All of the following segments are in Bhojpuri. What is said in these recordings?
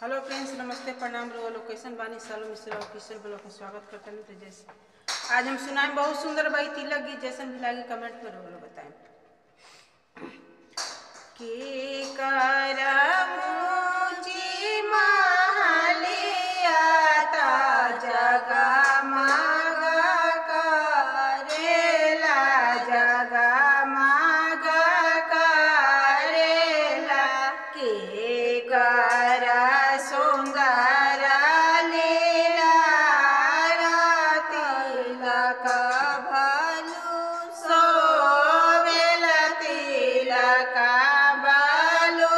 हेलो फ्रेंड्स, नमस्ते, प्रणाम। रहो लोकेशन बानी सालों मिश्रा ऑफिशियल ब्लॉग में स्वागत करते हैं। तो जैसे आज हम सुनाएं बहुत सुंदर भाई तिलक गीत, जैसन भी लागे कमेंट में रहो बताएं। के करमुची महलिया ता जगा मागा करेला, जगा मागा करेला। के कर सुंदर लीला तिलक भलु सोभेल, तिलक भलु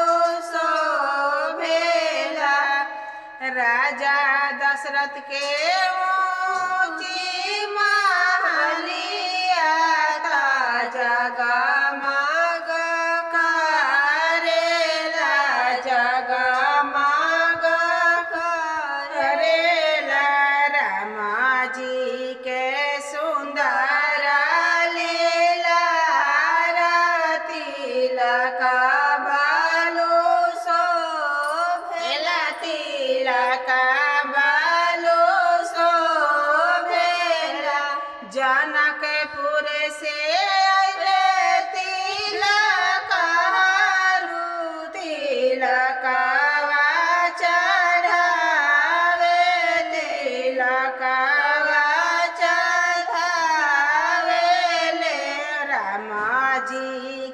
सोभेल। राजा दशरथ के ऊंची महलिया ता जगा मागा करेला, जगा मागा करेला। रामा जी के सुंदर लीला तिलक भलु सोभेल, तिलक भलु सोभेल। जनकपुर से अइले तिलक हरू, तिलकवा चढ़ावे, तिलकवा चढ़ावेले। रामा जी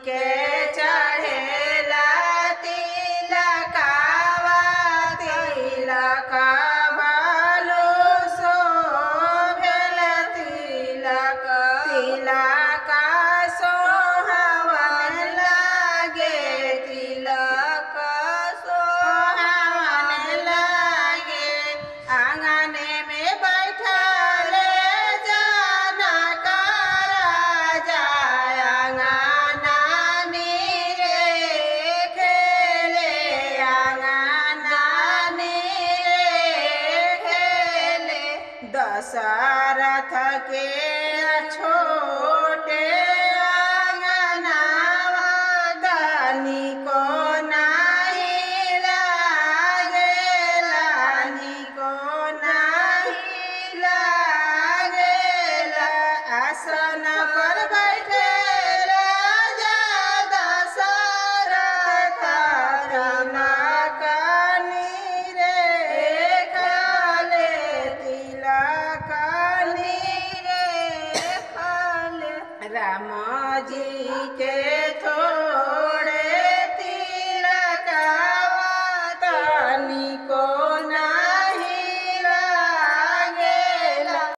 के चढ़ेला तिलकवा, तिलक भलु सोभेल, तिलक तिलक सोहावन लागे, तिलक सोहावन लागे। आंगने में बैठले जनक राजा, आंगना नीरे खेले, आंगना नीरे खेले। दशरथ के